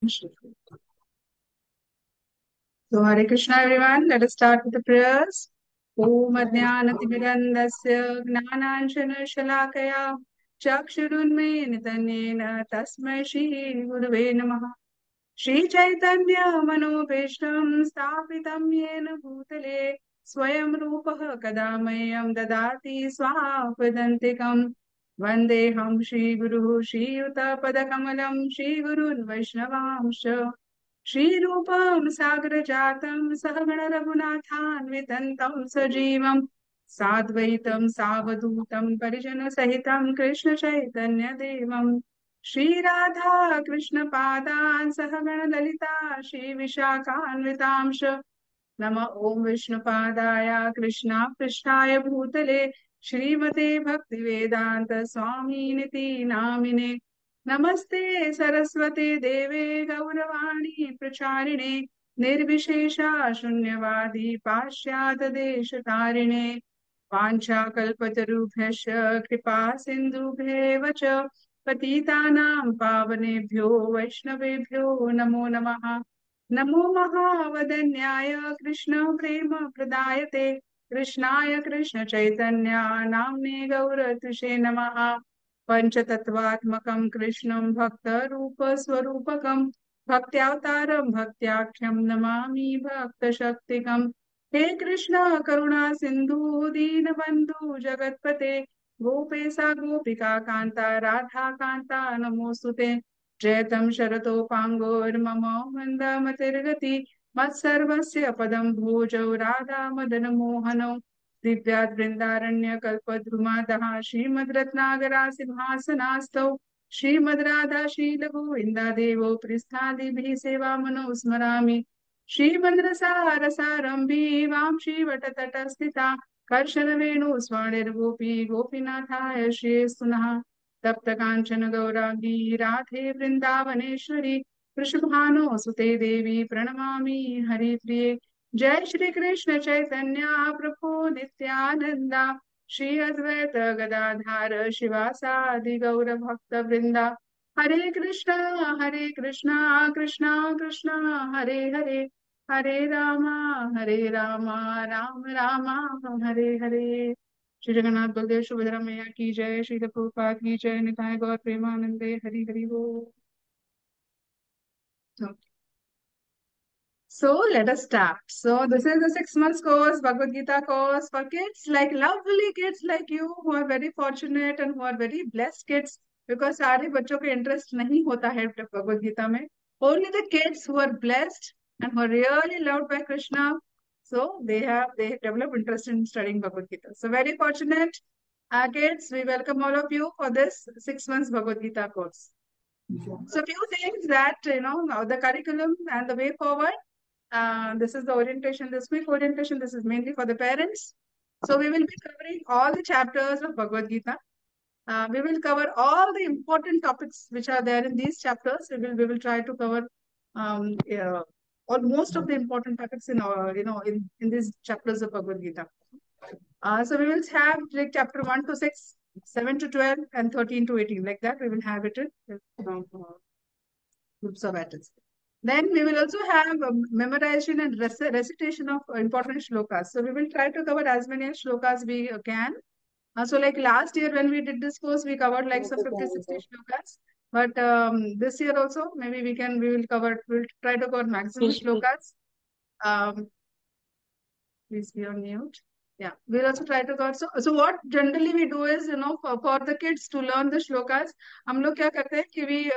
So Hare Krishna everyone, let us start with the prayers. Om Adnyanatimirandasya Gnananjana Shalakaya Chakshurunmena Nitanyena Tasmai Shri Gurave Namaha. Shri Chaitanya Manobhishtam Stapitam Yena Bhutale Swayam Rupaha Kadamayam Dadati Swapadantikam Vandeham Shri Guru Shri Yuta Padakamalam Shri Gurun Vaishnavamsha श्रीरूपं सागरजातं सहगण रघुनाथान्वितं सजीवं साद्वैतं सावधूतं परिजनसहितं कृष्णचैतन्यदेवं श्रीराधा कृष्णपादान् सहगण ललिता श्रीविशाखान्वितांश नम ओं विष्णुपादाय कृष्णापृष्ठाय भूतले श्रीमते भक्तिवेदांत स्वामिनिति नामिने नमस्ते सरस्वते देवे गौरवाणी प्रचारिणे निर्विशेषा शून्यवादी पाश्चात्य देशतारिणे वाञ्छाकल्पतरुभ्यश्च कृपा सिन्धुभ्येव च पतितानां पावनेभ्यो वैष्णवेभ्यो नमो नमः नमो महावदन्याय कृष्ण प्रेम प्रदायते कृष्णाय कृष्ण चैतन्य नाम्ने गौरतुषे नमः पंचतत्वात्मकं कृष्णं भक्त रूप स्वरूपकं भक्त्यावतारं भक्त्याख्यं नमामि भक्त शक्तिकं हे कृष्ण करुणा सिंधु दीनबंधु जगतपते गोपेशा गोपिका कांता राधा कांता नमोस्तुते जयतं शरतोपाङ्गोर्मम मन्दमतिर्गति मत्सर्वस्य पदं भोजौ राधा मदनमोहनौ दिव्यात् बृन्दारण्यकल्पद्रुमादः श्रीमद्रत्नागरासिंहासनास्तौ श्रीमद् राधा शीलगोविन्दादेवौ पृष्ठादिभिः सेवामनौ स्मरामि श्रीमद्रसारसारम्भी वां श्रीवटतटस्थिता कर्षणवेणु स्वर्णिर्गोपी गोपीनाथाय श्रेयस्तुनः तप्त कांचन गौरांगी राधे वृंदावनेश्वरी वृषभानुसुते देवी प्रणमामि हरिप्रिये जय श्री कृष्ण चैतन्य प्रभु नित्यानंदा श्री अद्वैत गदाधार शिवासादि गौर भक्त वृंदा हरे कृष्णा कृष्णा कृष्णा हरे हरे हरे रामा राम राम हरे हरे। श्री जगन्नाथ बलदेव सुभद्रा मैया की जय। श्री प्रभुपाद की जय। निताय गौर प्रेमानंदे हरि हरि बोल। So let us start. So this is the 6 months course, Bhagavad Gita course for kids, like lovely kids like you who are very fortunate and who are very blessed kids, because सारे बच्चों के interest नहीं होता है भगवद गीता में. Only the kids who are blessed and who are really loved by Krishna, so they develop interest in studying Bhagavad Gita. So very fortunate kids, we welcome all of you for this 6 months Bhagavad Gita course. So few things that now the curriculum and the way forward. This is the orientation, this quick orientation. This is mainly for the parents. So we will be covering all the chapters of Bhagavad Gita. We will cover all the important topics which are there in these chapters. We will try to cover or most of the important topics in in these chapters of Bhagavad Gita. So we will have like chapter 1 to 6, 7 to 12, and 13 to 18. Like that, we will have it in groups of atoms. Then we will also have memorization and recitation of important shlokas. So we will try to cover as many shlokas we can. So like last year when we did this course, we covered like some 50, 60 shlokas. But this year also, maybe we'll try to cover maximum shlokas. Please be on mute. Yeah, we'll also try to cover. So what generally we do is, for the kids to learn the shlokas, हम लोग क्या करते हैं कि we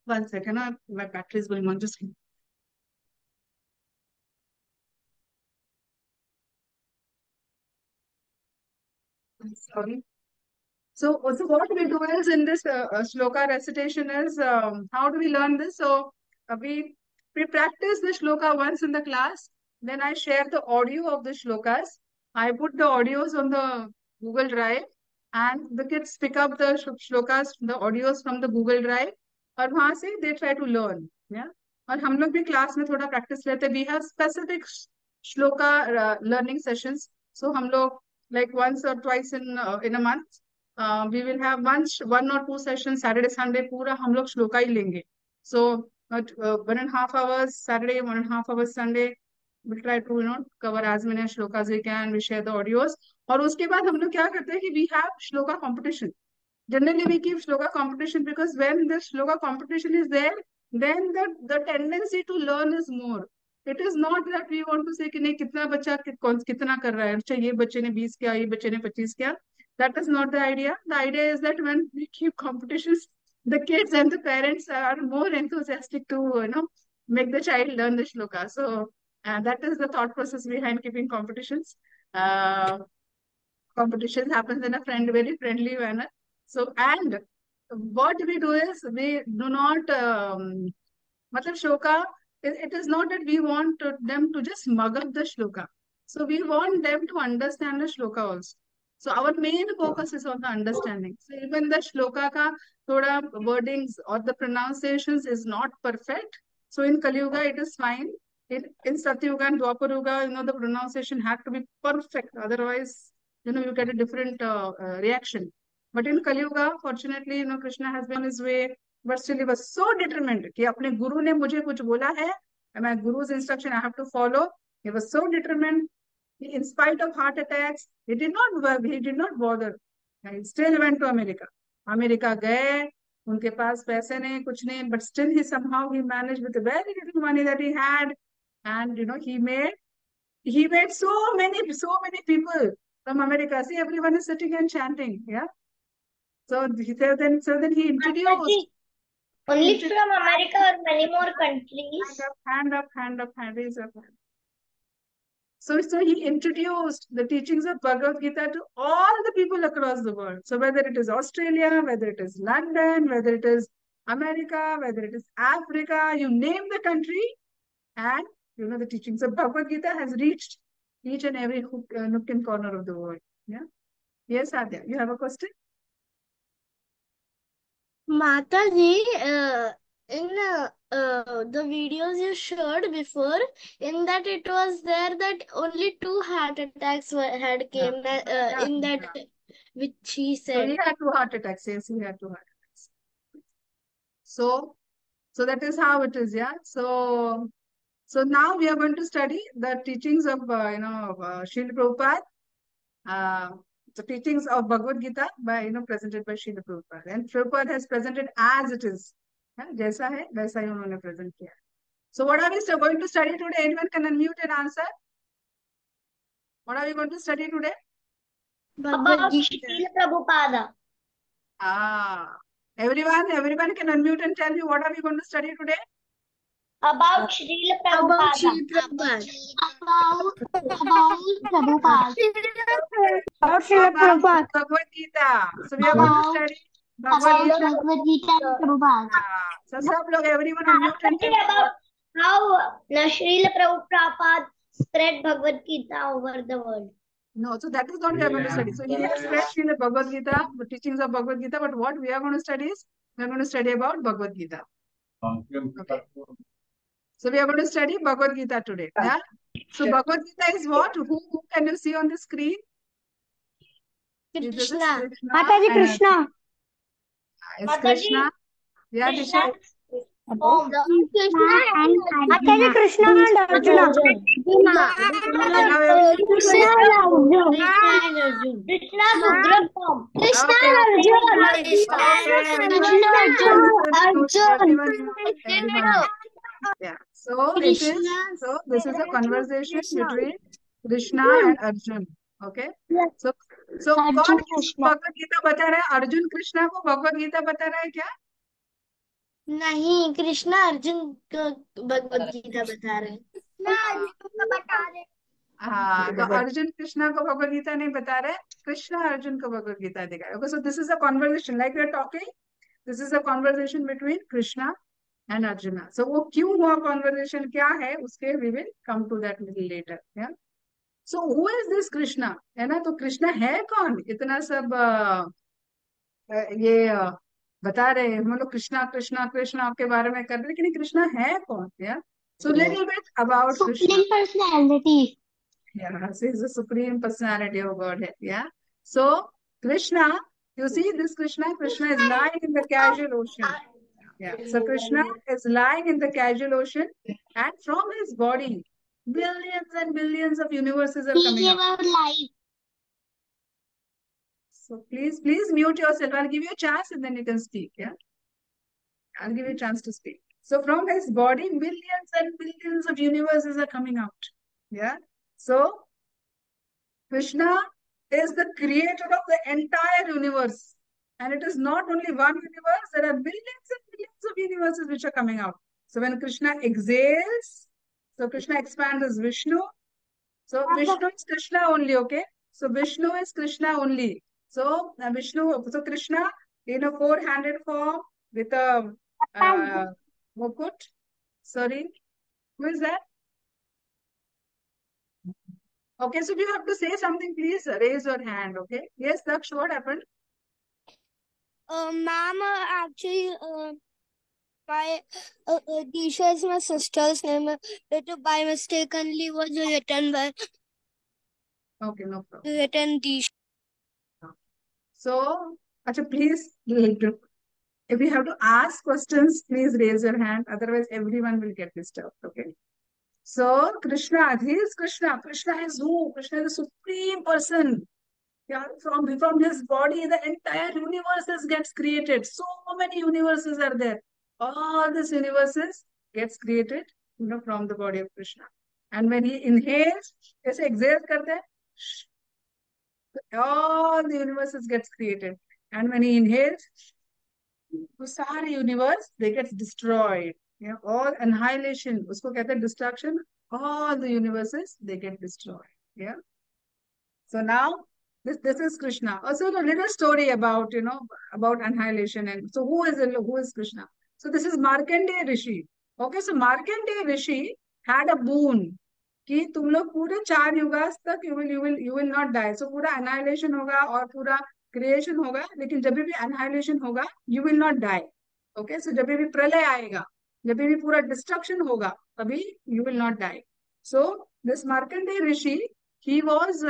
1 second, my battery is going on. Just sorry. So what we do is in this shloka recitation is how do we learn this? So we practice the shloka once in the class. Then I share the audio of the shlokas. I put the audios on the Google Drive, and the kids pick up the shlokas, the audios from the Google Drive, और वहां से they try to learn. Yeah. और हम लोग भी class में थोड़ा practice लेते हैं. We have specific shloka learning sessions. So हम लोग like once or twice in a month we will have one or two sessions Saturday Sunday पूरा हम लोग श्लोका ही लेंगे. So 1.5 hours Saturday, 1.5 hours Sunday. We'll try to cover as many shlokas as we can. We share the audios. और उसके बाद हम लोग क्या करते हैं कि we have shloka competition. Generally, we keep shloka competition because when the shloka competition is there, then the tendency to learn is more. It is not that we want to say कि नहीं कितना बच्चा कितना कर रहा है. अच्छा ये बच्चे ने 20 किया, ये बच्चे ने 25 किया. That is not the idea. The idea is that when we keep competitions, the kids and the parents are more enthusiastic to make the child learn the shloka. So that is the thought process behind keeping competitions. Uh, Competition happens in a very friendly manner. So, and what we do is we do not, matlab shloka, it is not that we want them to just mug up the shloka. So we want them to understand the shloka also. So our main focus is on the understanding. So even the shloka ka thoda wordings or the pronunciations is not perfect. So in Kali Yuga it is fine. In Satyuga and Dwapar Yuga, the pronunciation had to be perfect. Otherwise, you get a different reaction. But in Kali Yuga, fortunately, Krishna has been on his way, but still he was so determined कि अपने गुरु ने मुझे कुछ बोला है, and my guru's instruction I have to follow. He was so determined. In spite of heart attacks, he did not bother. He still went to America. America गए, उनके पास पैसे नहीं, कुछ नहीं, but still he managed with the very little money that he had, and he made so many people from America. See, everyone is sitting and chanting. Yeah. So then he introduced. Mataji, only from America or many more countries? Hand up, raise up hand. So he introduced the teachings of Bhagavad Gita to all the people across the world. So whether it is Australia, whether it is London, whether it is America, whether it is Africa, you name the country, and the teachings of Bhagavad Gita has reached each and every nook and corner of the world. Yeah. Yes, Adya, you have a question? Mataji, in the videos you showed before, in that it was there that only 2 heart attacks had came in that which he So said. he had 2 heart attacks. Yes, he had 2 heart attacks. So that is how it is. Yeah. So now we are going to study the teachings of Srila Prabhupada. The teachings of Bhagavad Gita presented by Srila Prabhupada. And Prabhupada has presented as it is. जैसा है वैसा ही उन्होंने present किया. So what are we going to study today? Anyone can unmute and answer. What are we going to study today? About Srila Prabhupada. Everyone can unmute and tell me what are we going to study today? About Srila Prabhupada. About Prabhupada. About Srila Prabhupada. Bhagavad Gita. So we are going to study Bhagavad Gita and Prabhupada. So सब लोग everyone unmute and tell me about how Srila Prabhupada spread Bhagavad Gita over the world. No, so that is not we are going to study. So he has spread Srila Bhagavad Gita, the teachings of Bhagavad Gita, but what we are going to study is, we are going to study about Bhagavad Gita. Okay. So we are going to study Bhagavad Gita today. Yeah. So Bhagavad Gita is what? Who can you see on the screen? This is Krishna. Mataji, Krishna. It's Krishna. Yeah, Disha. Mataji, Krishna and Arjuna. Krishna Sugra form. Krishna and Arjuna. Yeah. So this is a conversation between Krishna and Arjun. Okay. So कौन भगवत गीता बता रहा है? अर्जुन कृष्णा को भगवत गीता बता रहा है क्या? नहीं, कृष्णा अर्जुन को भगवत गीता बता रहे हैं. हाँ, तो अर्जुन कृष्णा को भगवत गीता नहीं बता रहे, कृष्णा अर्जुन को भगवत गीता दिखा. Okay, so this is a conversation like we are talking. This is a conversation between Krishna and Arjuna. So वो क्यों हुआ conversation क्या है उसके we will come to that little later. Yeah. So who is this Krishna? है ना? तो कृष्णा है कौन? इतना सब ये बता रहे हम लोग कृष्णा कृष्णा कृष्णा के बारे में कर रहे, लेकिन कृष्णा है कौन? Yeah. So little bit about Krishna. Supreme personality. Yeah, so he's the supreme personality of Godhead. Yeah. So Krishna, you see this Krishna is lying in the casual ocean. Yeah. So Krishna is lying in the casual ocean, and from his body, billions and billions of universes are He coming gave out. a lie. So please mute yourself. I'll give you a chance and then you can speak. Yeah. I'll give you a chance to speak. So from his body, millions and billions of universes are coming out. Yeah. So Krishna is the creator of the entire universe. And it is not only one universe, there are billions and billions of universes which are coming out. So when Krishna exhales, so Krishna expands as Vishnu. So Vishnu is Krishna only, okay? So Vishnu is Krishna only. So so Krishna in a four-handed form with a mukut. Sorry, who is that? Okay, so if you have to say something, please raise your hand, okay? Yes, Daksh, what happened? Ma'am, actually, my Disha is my sister's name. It by mistakenly was Okay, no problem. written Disha. So, acha, please, if you have to ask questions, please raise your hand. Otherwise, everyone will get disturbed, okay? So, Krishna, he is Krishna. Krishna is who? Krishna is the supreme person. Yeah, from his body, the entire universes gets created. So many universes are there. All these universes gets created, from the body of Krishna. And when he inhales, ऐसे exhale करते हैं, all the universes gets created. And when he inhales, तो सारे universe they gets destroyed. Yeah, all annihilation, उसको कहते हैं destruction. All the universes they get destroyed. Yeah. So now this is Krishna. Also a little story about about annihilation. And so who is Krishna? So this is Markandeya Rishi. Okay, so Markandeya Rishi had a boon कि तुम लोग पूरे 4 युगास तक you will not die. So पूरा annihilation होगा और पूरा creation होगा, लेकिन जब भी annihilation होगा you will not die. Okay, so जब भी प्रलय आएगा, जब भी पूरा destruction होगा, तभी you will not die. So this Markandeya Rishi, he was,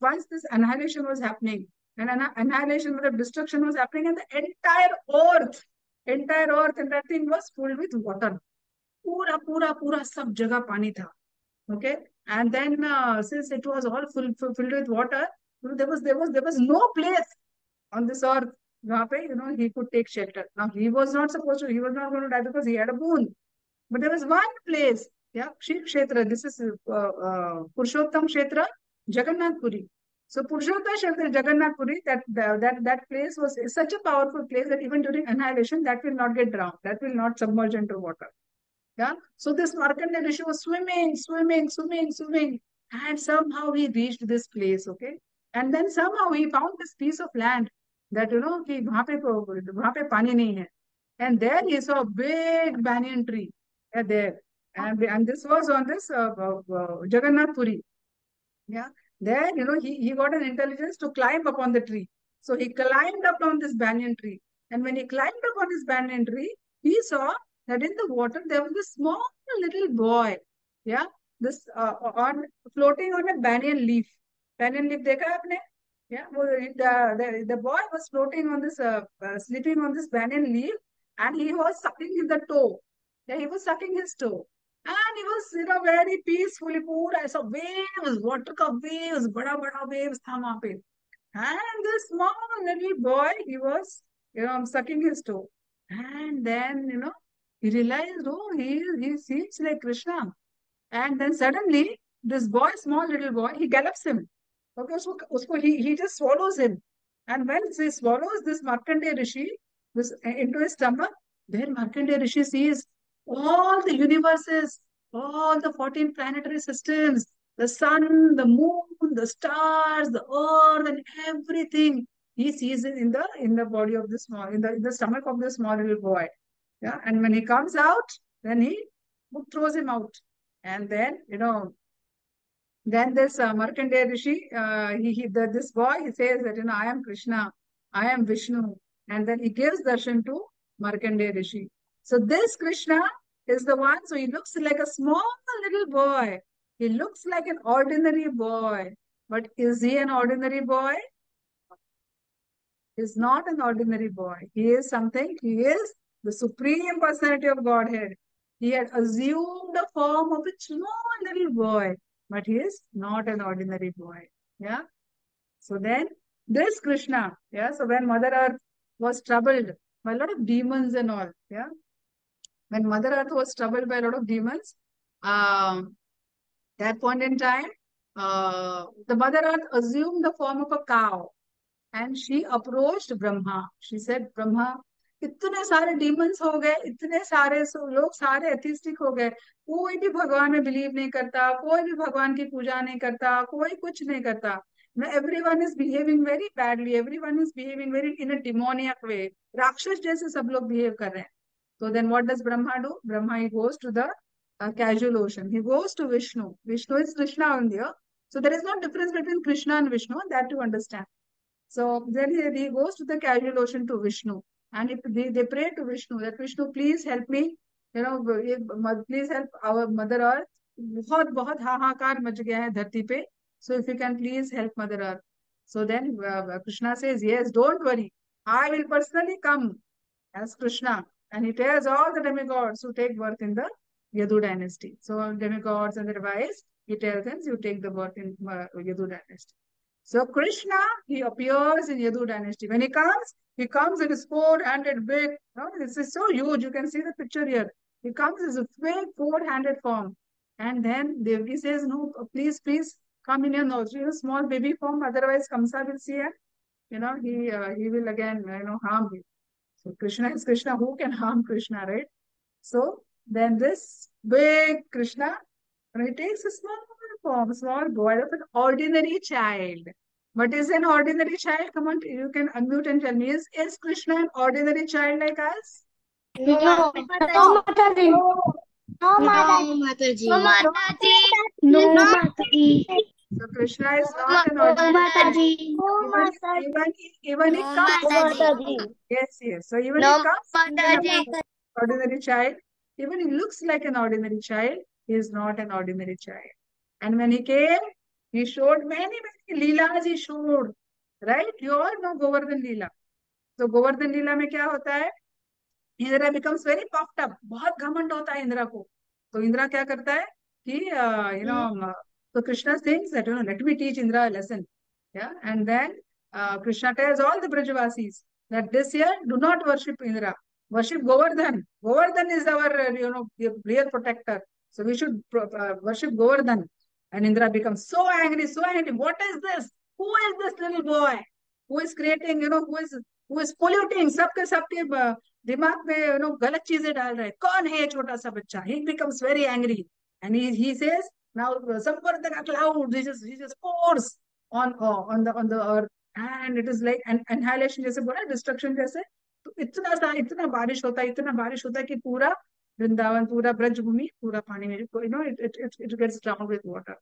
once this annihilation was happening, and annihilation, the destruction was happening, and the entire earth, and that thing was filled with water. पूरा सब जगह पानी था. Okay, and then since it was all filled with water, there was no place on this earth वहाँ पे, he could take shelter. Now he was not going to die because he had a boon. But there was one place, yeah, Shri Kshetra. This is Purushottam Kshetra, Jagannath Puri. So Purushottam Kshetra, Jagannath Puri, that place was such a powerful place that even during annihilation, that will not get drowned. That will not submerge into water. Yeah. So this Markandeya Rishi was swimming, and somehow he reached this place. Okay, and then somehow he found this piece of land that कि वहाँ पे पानी नहीं है. And there he saw a big banyan tree. Yeah, there. And this was on this Jagannath Puri. Yeah. There, he got an intelligence to climb upon the tree. So he climbed up on this banyan tree. And when he climbed up on this banyan tree, he saw that in the water there was a small little boy. Yeah. This on floating on a banyan leaf. Banyan leaf देखा है आपने? Yeah. The boy was floating on this, sleeping on this banyan leaf, and he was sucking the toe. Yeah, he was sucking his toe. And he was, very peacefully, पूरा ऐसा waves, water का waves, बड़ा waves था वहाँ पे. And this small little boy, he was, sucking his toe. And then, he realized, oh, he seems like Krishna. And then suddenly, this boy, small little boy, he gallops him. Okay, he just swallows him. And when he swallows this Markandeya Rishi into his stomach, then Markandeya Rishi sees all the universes, all the 14 planetary systems, the sun, the moon, the stars, the earth, and everything. He sees it in the body of the small, in the stomach of the small little boy. Yeah, and when he comes out, then he throws him out. And then, then this Markandeya Rishi, this boy, he says that, I am Krishna, I am Vishnu. And then he gives darshan to Markandeya Rishi. So this Krishna is the one, so he looks like a small little boy. He looks like an ordinary boy. But is he an ordinary boy? He is not an ordinary boy. He is something, he is the Supreme Personality of Godhead. He had assumed the form of a small little boy, but he is not an ordinary boy. Yeah. So then, this Krishna, yeah. So when Mother Earth was troubled by a lot of demons and all, yeah. When Mother Earth was troubled by a lot of demons, um, that point in time, the Mother Earth assumed the form of a cow and she approached Brahma. She said, Brahma, इतने सारे demons हो गए, इतने सारे लोग सारे atheistic हो गए, कोई भी भगवान में बिलीव नहीं करता, कोई भी भगवान की पूजा नहीं करता, कोई कुछ नहीं करता. Now everyone is behaving very badly, everyone is behaving very in a demoniac way. राक्षस जैसे सब लोग behave कर रहे हैं. So then what does Brahma do? Brahma, he goes to the casual ocean. He goes to Vishnu. Vishnu is Krishna on here. So there is no difference between Krishna and Vishnu, that to understand. So then he goes to the casual ocean to Vishnu. And if they pray to Vishnu that Vishnu, please help me. Please help our Mother Earth. बहुत बहुत हाहाकार much गया है धरती पे. So if you can please help Mother Earth. So then Krishna says, yes, don't worry. I will personally come as Krishna. And he tells all the demigods who take birth in the Yadu dynasty. So demigods and their wives, he tells them you take the birth in Yadu dynasty. So Krishna, he appears in Yadu dynasty. When he comes in his four-handed big, this is so huge, you can see the picture here. He comes in a big four-handed form. And then Devi says, no, please, please, come in your nose. Small baby form, otherwise Kamsa will see him. He will again, harm you. So Krishna is Krishna. Who can harm Krishna, right? So then this big Krishna, when he takes a small form, small boy of an ordinary child. What is an ordinary child? Come on, you can unmute and tell me. Is Krishna an ordinary child like us? No, No, Mataji. no, Mataji. No, Mataji. So Krishna is not an ordinary child. Even he comes. Yes. So even he comes as an ordinary child. Even he looks like an ordinary child. He is not an ordinary child. And when he came, he showed many leelas he showed. Right? You all know Govardhan Leela. So Govardhan Leela में क्या होता है? Indra becomes very puffed up. बहुत घमंड होता है इंद्रा को. तो इंद्रा क्या करता है कि so Krishna thinks that let me teach Indra a lesson. Yeah, and then Krishna tells all the Brajavasis that this year do not worship Indra, worship Govardhan. Govardhan is our real protector. So we should worship Govardhan. And Indra becomes so angry, so angry. What is this? Who is this little boy? Who is creating? Who is polluting? सबके दिमाग में गलत चीजें डाल रहा है. कौन है ये छोटा सा बच्चा? He becomes very angry and he says now Samvardhana cloud he just pours on the earth and it is like an annihilation जैसे बोला destruction जैसे. तो इतना बारिश होता है कि पूरा वृंदावन पूरा ब्रजभूमि पूरा पानी में it gets drowned with water.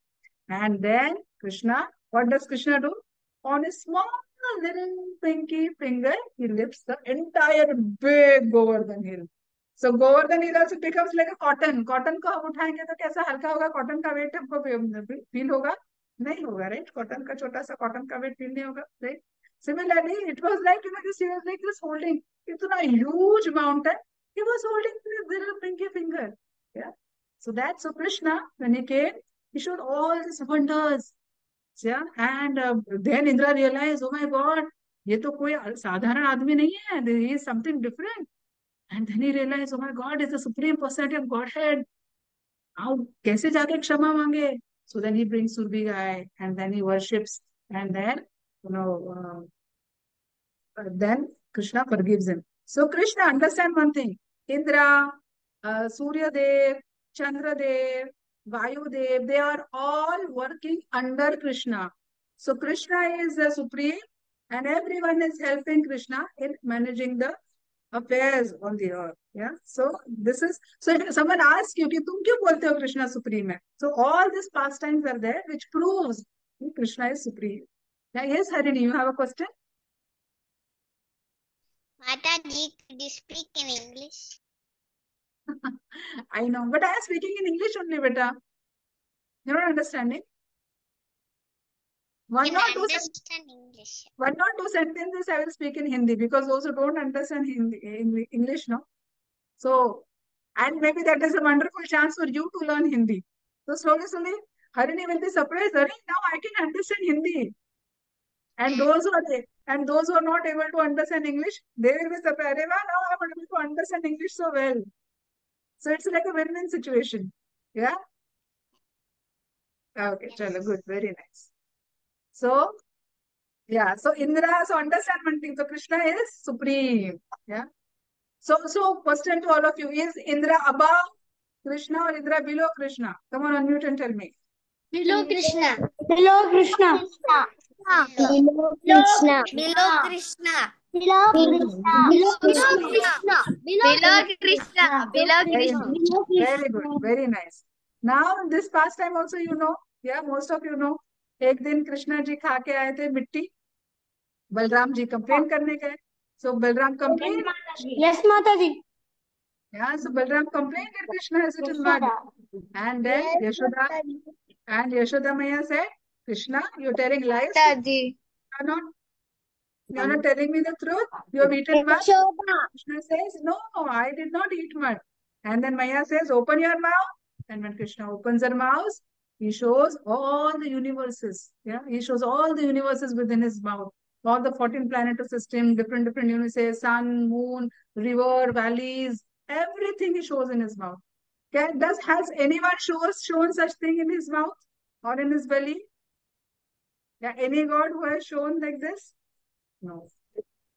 And then Krishna, what does Krishna do? On his small little pinky finger, he lifts the entire big Govardhan hill. So Govardhan hill also becomes like a cotton. Cotton को हम उठाएंगे तो कैसा हल्का होगा? Cotton का weight हमको feel होगा? नहीं होगा, right? Cotton का छोटा सा cotton का weight feel नहीं होगा, right? Similarly, it was like he was like this holding इतना huge mountain. He was holding this little pinky finger. Yeah. So Krishna, when he came, he showed all these wonders. Yeah, and then Indra realized, oh my God, ये तो कोई साधारण आदमी नहीं है. He is something different. And then he realized, oh my God, it's the supreme personality of Godhead. How कैसे जाके क्षमा मांगे? So then he brings Surbi Gai, and then he worships, and then then Krishna forgives him. So Krishna, understand one thing: Indra, Surya Dev, Chandra Dev, Vayu Dev, they are all working under Krishna. So Krishna is the supreme, and everyone is helping Krishna in managing the affairs on the earth. Yeah. So this is so. If someone asks you, कि तुम क्यों बोलते हो Krishna supreme है? So all these pastimes are there, which proves that Krishna is supreme. Now, yes, Harini, you have a question? Mataji, could you speak in English? I know, but I am speaking in English only, beta. You're not understanding. One or two sentences I will speak in Hindi because those who don't understand Hindi, English, no. So, and maybe that is a wonderful chance for you to learn Hindi. So slowly, Harini will be surprised. Harini, now I can understand Hindi. And those who are not able to understand English, they will be surprised. "Arey, wow, now I'm able to understand English so well." So it's like a win-win situation. Yeah. Okay. Chalo, good. Very nice. So yeah. So Indra, so understand one thing. So Krishna is supreme. Yeah. So question to all of you: is Indra above Krishna or Indra below Krishna? Come on, unmute and tell me. Below Krishna. Below Krishna. Below Krishna. Below Krishna. Below Below Krishna. Krishna. Below Krishna. Below Very Krishna. good. Very good. Very nice. Now this pastime also you know. Yeah, most of you know. एक दिन कृष्णा जी खा के आए थे मिट्टी, Balram ji complain करने गए. So Balram complained. Yes, Mataji. Yeah, so Balram complained that Krishna has eaten mud. And then Yashoda Maya said, Krishna, you're telling lies. You're not telling me the truth. You have eaten mud. Krishna says, no, I did not eat mud. And then Maya says, open your mouth. And when Krishna opens her mouth, he shows all the universes. Yeah, he shows all the universes within his mouth. All the 14 planetary system, different universes, sun, moon, river, valleys, everything he shows in his mouth. Has anyone shown such thing in his mouth or in his belly? Yeah, any god who has shown like this? No.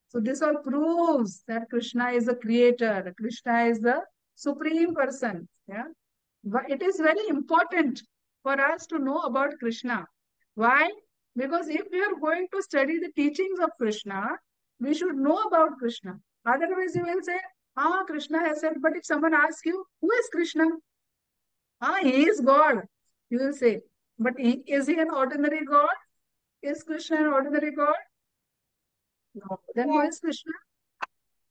So this all proves that Krishna is the creator. Krishna is the supreme person. Yeah. But it is very important for us to know about Krishna. Why? Because if we are going to study the teachings of Krishna, we should know about Krishna. Otherwise, you will say, ah, Krishna has said, but if someone asks you, who is Krishna? Ah, he is God. You will say, but is he an ordinary God? Is Krishna an ordinary God? No. Then who is Krishna?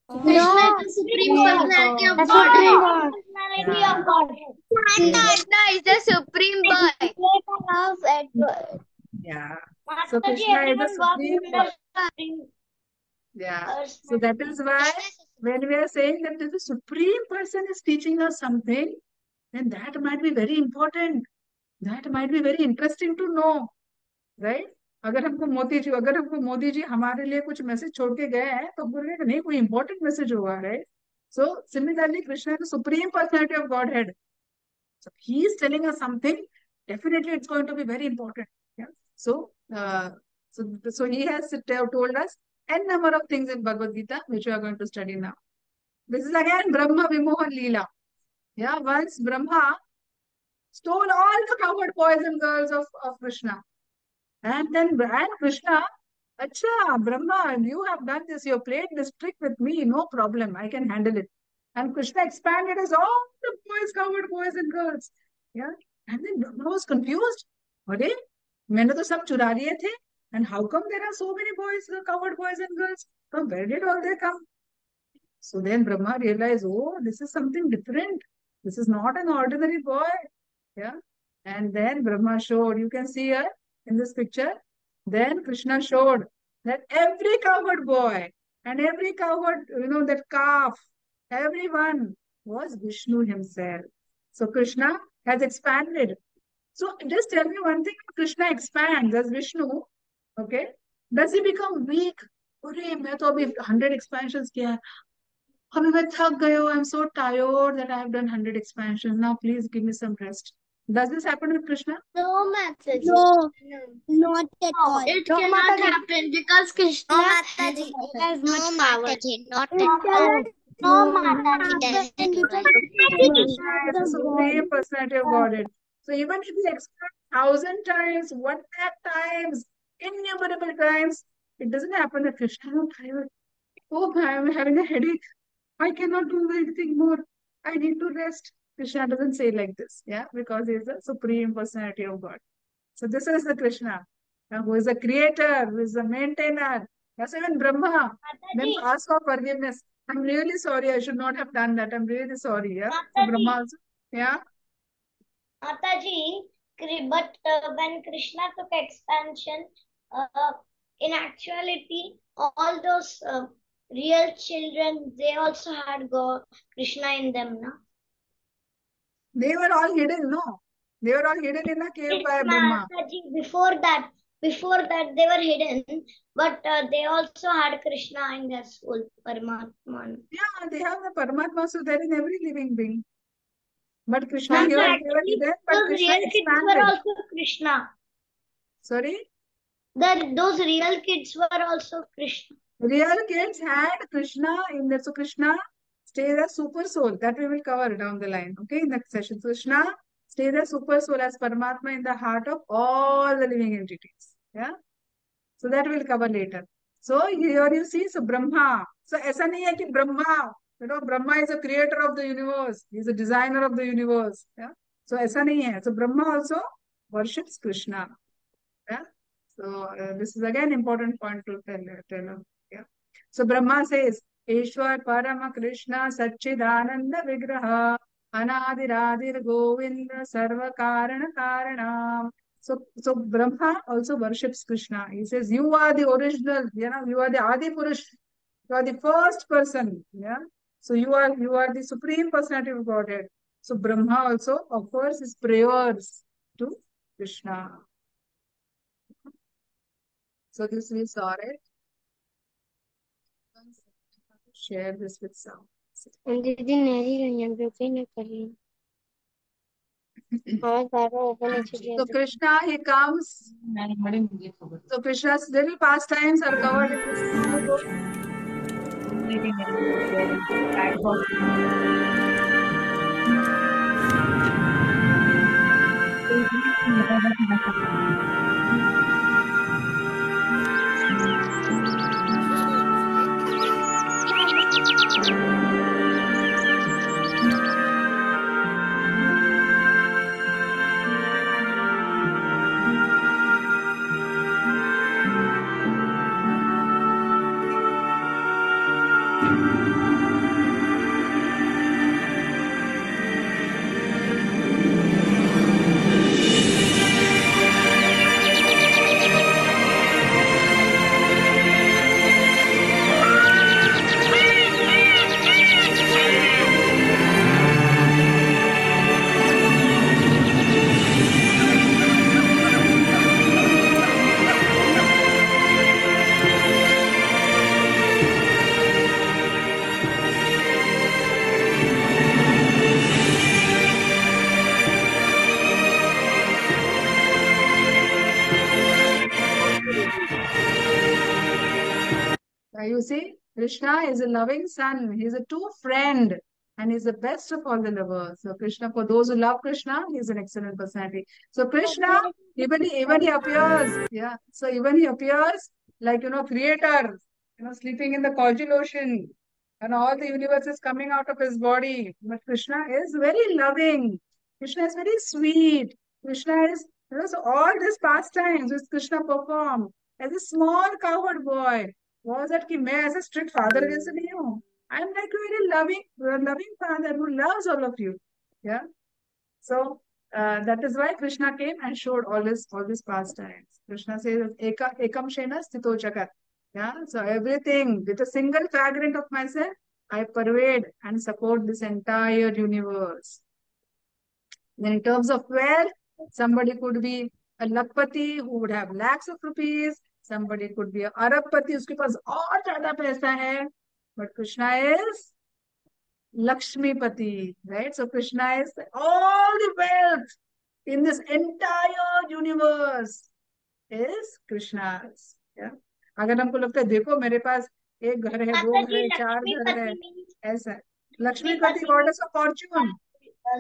Krishna is the supreme personality of The God. supreme God. Personality of God. Krishna is the supreme boy. Yeah. So Krishna is the supreme God. Yeah. So that is why when we are saying that the supreme person is teaching us something, then that might be very important. That might be very interesting to know, right? अगर हमको मोदी जी हमारे लिए कुछ message छोड़ के गए हैं तो बोलेंगे नहीं कोई इंपॉर्टेंट मैसेज होगा, right? So similarly, Krishna is the supreme personality of Godhead. So he is telling us something. Definitely, it's going to be very important. Yeah. So he has told us n number of things in Bhagavad Gita which we are going to study now. This is again Brahma Vimohan Leela. Yeah. Once Brahma stole all the cowherd boys and girls of Krishna, and Krishna. Acha, Brahma, you have done this. You have played this trick with me. No problem. I can handle it. And Krishna expanded as all the boys, cowherd boys and girls. Yeah. And then Brahma was confused. अरे मैंने तो सब चुरा लिए थे. And how come there are so many boys, cowherd boys and girls? From where did all they come? So then Brahma realized, oh, this is something different. This is not an ordinary boy. Yeah. And then Brahma showed, you can see here in this picture, then Krishna showed that every cowherd boy and every cowherd, that calf, everyone was Vishnu himself. So Krishna has expanded. So just tell me one thing, Krishna expands as Vishnu, okay? Does he become weak? अरे मैं तो अभी 100 expansions किया है. अभी मैं थक गया हूँ. I'm so tired that I have done 100 expansions. Now please give me some rest. Does this happen with Krishna? No, Mataji. No, not at all. It No, cannot Mataji. happen because Krishna has much power. Not at all. No, Mataji. Krishna is the supreme personality of Godhead. So even if he expands 1,000 times, 1,00,000 times, innumerable times, it doesn't happen that Krishna is tired. Oh, I'm having a headache. I cannot do anything more. I need to rest. Krishna doesn't say like this, yeah, because he is the supreme personality of God. So this is the Krishna, who is the creator, who is the maintainer. Yes, even Brahma then ask for forgiveness. I'm really sorry. I should not have done that. I'm really sorry. Yeah. So Brahma also. Yeah. Mataji, but when Krishna took expansion, in actuality, all those real children, they also had God, Krishna in them, no? They were all hidden, no? They were all hidden in a cave by Brahma. Mataji, before that they were hidden, but they also had Krishna in their soul, Paramatma. Yeah, they have the Paramatma, so they're in every living being. But Krishna Ma'am, here, so they were actually, hidden, but those Krishna real kids were expanded. also Krishna. Sorry? Those real kids were also Krishna. Real kids had Krishna in there. So Krishna stays as super soul. That we will cover down the line. Okay, in next session. So Krishna stays as super soul, as Paramatma in the heart of all the living entities. Yeah. So that we'll cover later. So here you see, so Brahma. So ऐसा नहीं है कि Brahma, Brahma is a creator of the universe. He is a designer of the universe. Yeah. So ऐसा नहीं है. So Brahma also worships Krishna. Yeah. So this is again important point to tell. Yeah. So Brahma says, Ishwar Parama Krishna Satchidananda Vigraha Anadiradir Govinda Sarva Karana Karanam. So Brahma also worships Krishna. He says, you are the original, you are the Adi Purush, you are the first person. Yeah. So you are the supreme personality of Godhead. So Brahma also offers his prayers to Krishna. So this we saw it. Share this with some. दीदी नहीं रंजन रुकी नहीं करी हाँ सारा open So Krishna, he comes. So Krishna's little pastimes are covered in this small book. You see, Krishna is a loving son. He is a true friend. And he's the best of all the lovers. So Krishna, for those who love Krishna, he's an excellent personality. So Krishna, even he appears, yeah. So even he appears like creator, sleeping in the Kogi ocean, and all the universe is coming out of his body. But Krishna is very loving. Krishna is very sweet. Krishna is, so all these pastimes which Krishna performed as a small cowherd boy was that कि मैं ऐसे strict father जैसे नहीं हूँ. I am like a very loving father who loves all of you. Yeah. So that is why Krishna came and showed all these pastimes. Krishna says, Ekam Shena Sthito Jagat. Yeah. So everything with a single fragrant of myself, I pervade and support this entire universe. Then in terms of wealth, somebody could be a lakpati who would have lakhs of rupees. Somebody could be a arabpati, उसके पास और ज्यादा पैसा है. But Krishna is Lakshmipati, right? So Krishna is all the wealth in this entire universe is Krishna's. Yeah. अगर हमको लगता है देखो मेरे पास एक घर है, दो घर Mataji, है, चार घर है, Lakshmipati means ऐसा है. Lakshmipati goddess of fortune.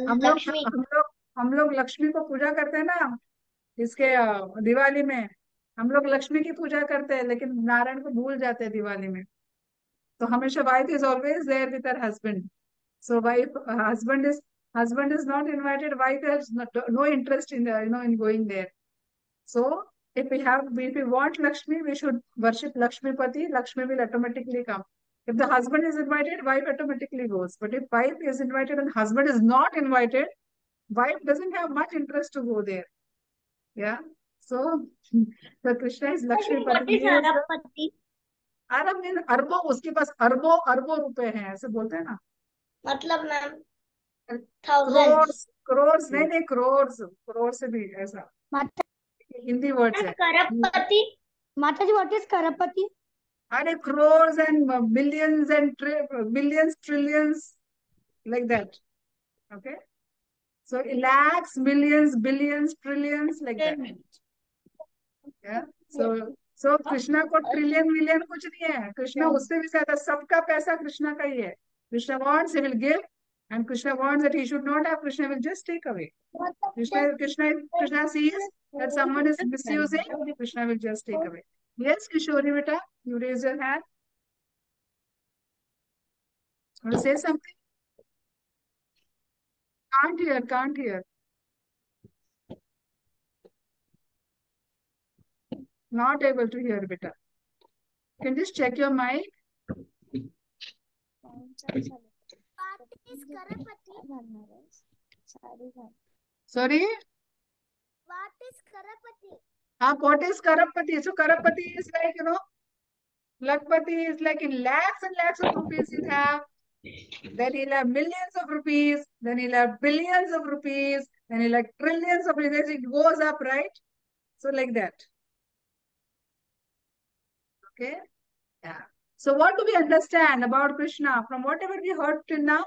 हम लोग Lakshmi. हम लोग हम लोग लक्ष्मी को पूजा करते हैं ना, इसके दिवाली में. हम लोग लक्ष्मी की पूजा करते हैं लेकिन नारायण को भूल जाते हैं दिवाली में. तो हमेशा wife is always there with her husband. So wife, husband is not invited. Wife has no interest in in going there. So if we want Lakshmi, we should worship Lakshmi Pati. Lakshmi will automatically come. If the husband is invited, wife automatically goes. But if wife is invited and husband is not invited, wife doesn't have much interest to go there. Yeah. So the Krishna is Lakshmi What Pati. is Arabpati? Arab mean अरबों, उसके पास अरबों अरबों रुपए हैं, ऐसे बोलते हैं ना। मतलब मैम क्रोर्स, थाउजेंड्स। क्रोर्स नहीं नहीं, क्रोर्स, क्रोर से भी ऐसा माता हिंदी वर्ड्स है। करोड़पति। माता जी, व्हाट इज करपति? अरे crores and billions and billions, trillions, like that. Okay. So lakhs, millions, billions, trillions, like that. Yeah. So Krishna को ट्रिलियन मिलियन कुछ नहीं है, कृष्णा उससे भी ज्यादा, सबका पैसा कृष्णा का ही है. Krishna wants, he will give, and Krishna wants that he should not have, Krishna will just take away. Krishna sees that someone is misusing, Krishna will just take away. Yes, Kishori beta, you raise your hand. Want to say something? Can't hear, can't hear. Not able to hear, beta. Can you just check your mic? Sorry? What is karapati? What is Karapati? So Karapati is like, Lakpati is like in lakhs and lakhs of rupees he'll have. Then he'll have millions of rupees. Then he'll have billions of rupees. Then he'll have trillions of rupees. It goes up, right? So like that. Okay? Yeah. So what do we understand about Krishna from whatever we heard till now?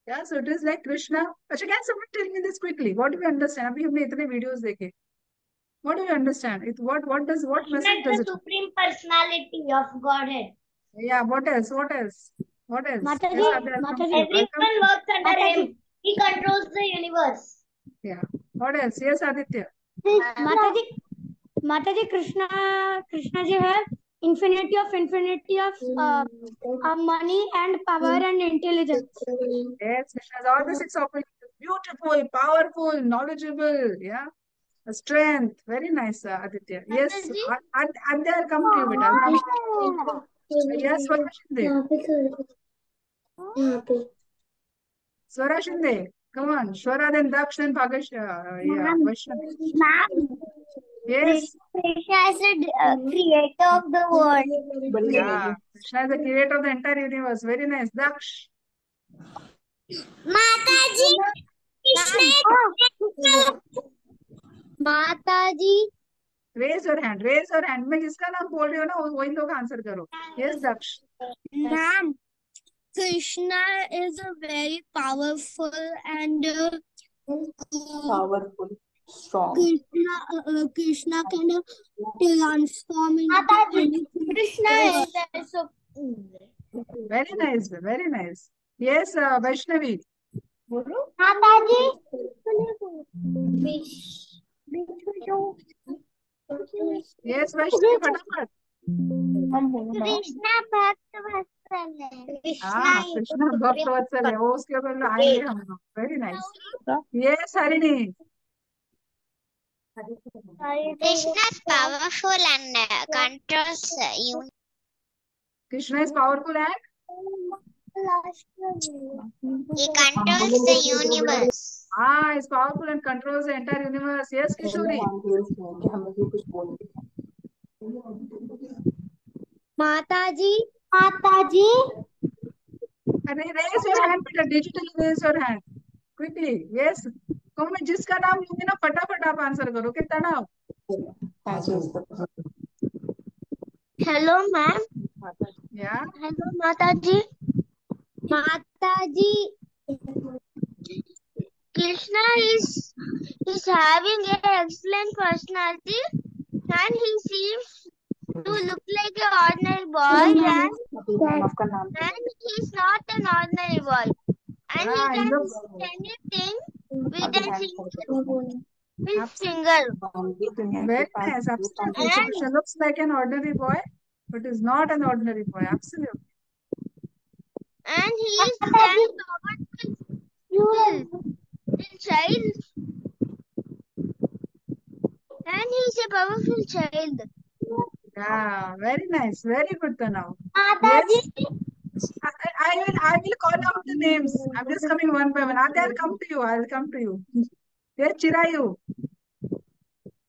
Yeah, so it is like Krishna. Achha, can someone tell me this quickly? What do we understand? अभी हमने इतने videos देखे. What do we understand? What message Krishna does is it? the supreme personality of Godhead. Yeah, what else? What else? What else? Mataji, Yes, Adya, come to Mataji. you. Everyone works under Mataji. him. He controls the universe. Yeah. What else? Yes, Aditya. Mataji, Krishna ji have infinity of money and power and intelligence. Yes, Krishna has all the six operations. Beautiful, powerful, knowledgeable. Yeah. Strength. Very nice, Aditya. Yes. Adya, I'll come to you, beta. I'll come. Yes, Swara Shinde. Swara Shinde. Come on. Swara, then Daksh, then Bhagash. Yeah, Vaishnavi. Yes. Krishna is the creator of the world. Yeah. Krishna is the creator of the entire universe. Very nice. Daksh. Mataji, Mataji. Raise your hand. Raise your hand. मैं जिसका नाम बोल रही हूँ ना वही लोग answer करो. Yes, Daksh. Ma'am, Krishna is a very powerful and Powerful, strong. Krishna can transform into anything. Krishna is also. Very nice. Very nice. Yes, Vaishnavi. Mataji. Yes, Vaishnavi. फटाफट. Krishna भक्त वत्सल है. हाँ, कृष्णा भक्त वत्सल है. वो उसके ऊपर आएंगे हम लोग. Very nice. Yes, Harini. Krishna is powerful and controls universe. Krishna is powerful and He controls the universe. is powerful and controls the entire universe. Yes, Kishori. Mataji. Mataji. Raise your hand, Peter. Digitally raise your hand. Quickly. Yes. तो मैं जिसका नाम लूंगी ना फटाफट आप answer करो. कितना नाम? Hello, ma'am. Yeah. Hello, Mataji. Mataji. Krishna is having an excellent personality, and he seems to look like an ordinary boy, and he's not an ordinary boy, and he can do anything with his finger. Very nice. Absolutely. So Krishna looks like an ordinary boy, but is not an ordinary boy. Absolutely. And he is very powerful child. And he is a powerful child. Yeah, very nice. Very good, Tanav. Mataji. Yes. I will call out the names. I'm just coming one by one. I'll come to you. I'll come to you. Yes, Chirayu.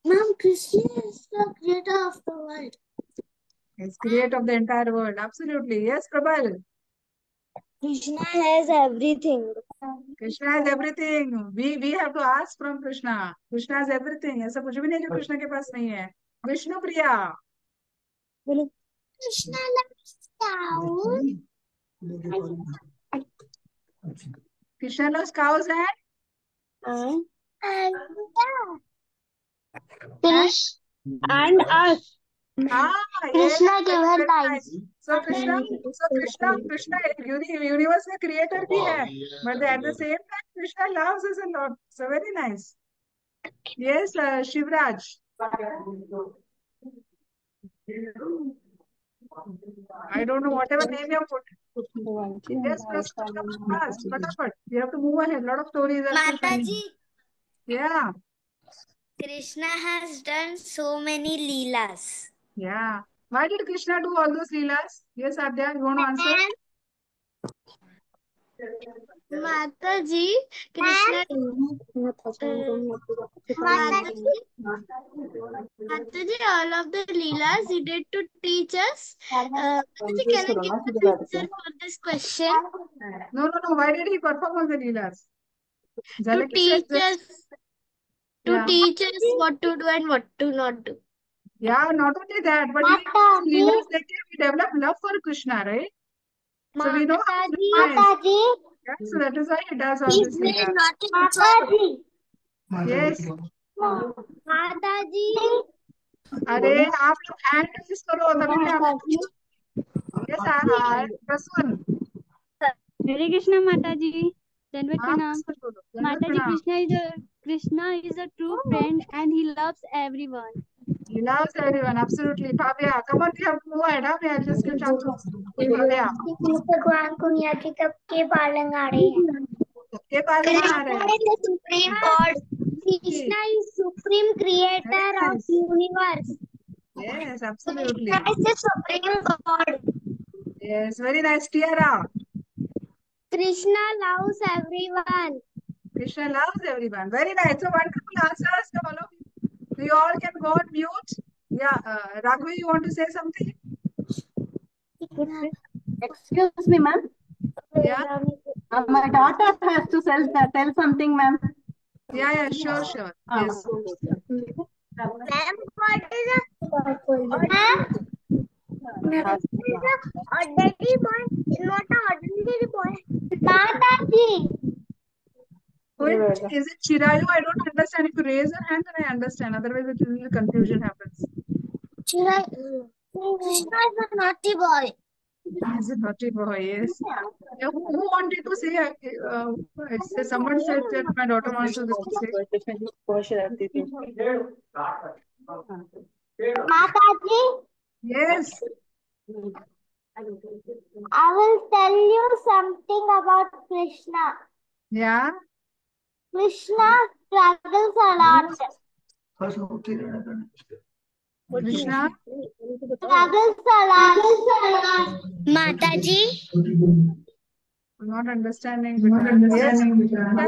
Ma'am, Krishna is the creator of the world. He's creator of the entire world. Absolutely. Yes, Prabal. Krishna has everything. Krishna has everything. We have to ask from Krishna. Krishna has everything. ऐसा कुछ भी नहीं जो कृष्ण के पास नहीं है. Vishnu Priya. Krishna loves cows. Krishna loves cows and And And and us. yes, Krishna gave her very life. nice. So Krishna universe में creator भी है, but at the same time Krishna loves us a lot. So very nice. Yes, Shivraj. I don't know whatever name you have put. Yes, Prasad, come on, fast, fatapat. You have to move ahead. Lot of stories are still pending. Mataji, Yeah, Krishna has done so many leelas. yeah. Why did Krishna do all those leelas? Yes, Adya, you want to answer? Mataji, Krishna. Mataji, all of the leelas he did to teach us. Mataji, can I get the answer for this question? No. Why did he perform all the leelas? To Jalaki teach said us, to Yeah. teach us what to do and what to not do. Yeah, not only that, but he leelas like we develop love for Krishna, right? So we know how Krishna is. Yeah, so that is why he does all this leelas. Mataji, Yes. Mataji, अरे आप लोग hand raise करो तभी मैं आपको yes Prasoon Hare Krishna Mataji. Dandavat हाँ Pranam. Prasoon बोलो Mataji, Krishna is a true friend and he loves everyone. He loves everyone, absolutely. Bhavya, come on, we have to move ahead. We have just give chance. Bhavya, भगवान को नहीं आती तब के पालन आ रहे हैं. सबके पास आ रहे हैं. the supreme God. Krishna is supreme creator of universe. Yes, absolutely. Krishna is the supreme God. Yes, very nice, Tiara. Krishna loves everyone. Krishna loves everyone. Very nice. So wonderful answers from all of you. So you all can go on mute. Yeah, Raghavi, you want to say something? Excuse me, ma'am. Yeah. My daughter has to tell something, ma'am. Yeah, sure. Yes. Ma'am, what is a ordinary boy? Not an ordinary boy. Mataji. Is it Chirayu? I don't understand. If you raise your hand, then I understand. Otherwise, confusion happens. Chirayu. Krishna is a naughty boy. He's a naughty boy, yes. Yeah, who wanted to say? Someone said that my daughter wants to say. Mataji, Yes. I will tell you something about Krishna. Yeah. Krishna travels a lot. Krishna. Travels a lot. Mataji. I'm not understanding.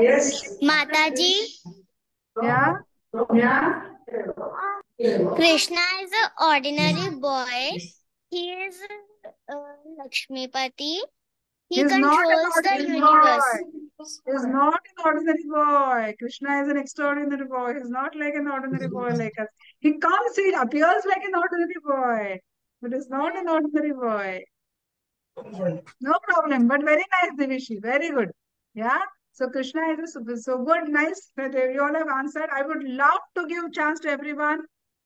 Yes. Mataji. Yeah. Krishna is an ordinary boy. He is Lakshmipati. He He's not an controls the ordinary universe. boy. He's not an ordinary boy. Krishna is an extraordinary boy. He's not like an ordinary boy like us. He appears like an ordinary boy, but he's not an ordinary boy. No problem, but very nice, Divishi. Very good. Yeah. So Krishna is so good, nice that you all have answered. I would love to give chance to everyone,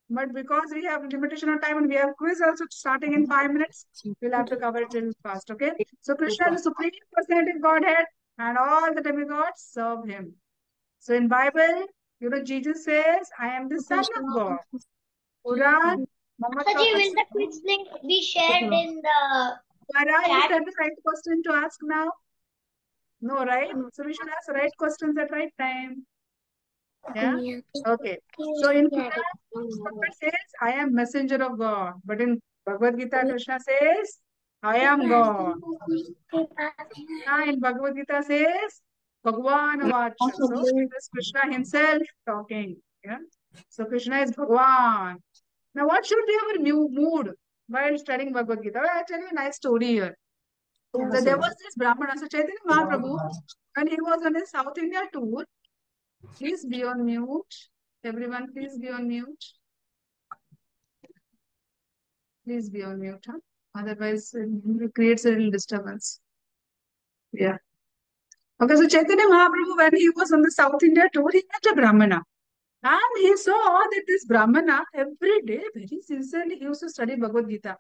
but because we have limitation of time and we have quiz also starting in 5 minutes, we'll have to cover it real fast. Okay. So Krishna is the supreme personality of Godhead, and all the demigods serve him. So in Bible, Jesus says, "I am the Son of God." Quran, Mataji, will the quiz link be shared in the Farah, is that the right question to ask now? No, right? So we should ask right questions at right time. Yeah? Okay. So in Quran, Prophet says, "I am messenger of God." But in Bhagavad Gita, Krishna says, "I am God." In Bhagavad Gita says, Bhagwan Avacha. So it is Krishna himself talking. Yeah? So Krishna is Bhagwan. Now what should be our new mood? while studying Bhagavad Gita. Well, I'll tell you a nice story here. So there was this Brahmana, so Chaitanya Mahaprabhu, when he was on his South India tour, please be on mute. Everyone, please be on mute. Please be on mute, huh? Otherwise, it creates a little disturbance. Yeah. Okay, so Chaitanya Mahaprabhu, when he was on the South India tour, he met a Brahmana. And he saw that this Brahmana, every day, very sincerely, he used to study Bhagavad Gita.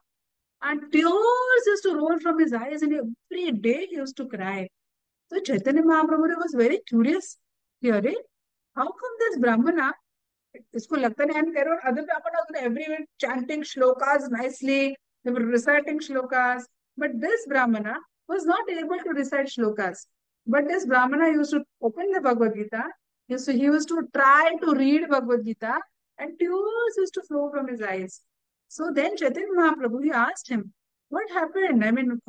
And tears used to roll from his eyes, and every day he used to cry. So Chaitanya Mahaprabhu was very curious. Hearing, how come this Brahmana, इसको लगता नहीं, and there were other Brahmanas who were everywhere chanting shlokas nicely, they were reciting shlokas, but this Brahmana was not able to recite shlokas. But this Brahmana used to open the Bhagavad Gita, he used to try to read Bhagavad Gita, and tears used to flow from his eyes. So then Chaitanya Mahaprabhu, he asked him, what happened? I mean,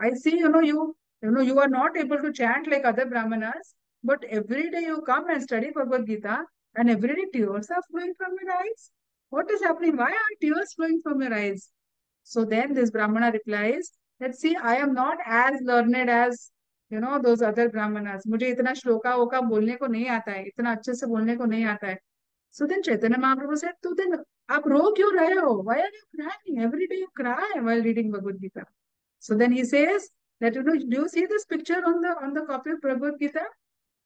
I see, you are not able to chant like other Brahmanas, but every day you come and study Bhagavad Gita, and every day tears are flowing from your eyes. What is happening? Why are tears flowing from your eyes? So then this Brahmana replies that, see, I am not as learned as, those other Brahmanas. मुझे इतना श्लोका वोका बोलने को नहीं आता है, इतना अच्छे से बोलने को नहीं आता है. So then Chaitanya Mahaprabhu said, तो then आप रो क्यों रहे हो? Why are you crying? Every day you cry while reading Bhagavad Gita. So then he says that, do you see this picture on the copy of Bhagavad Gita?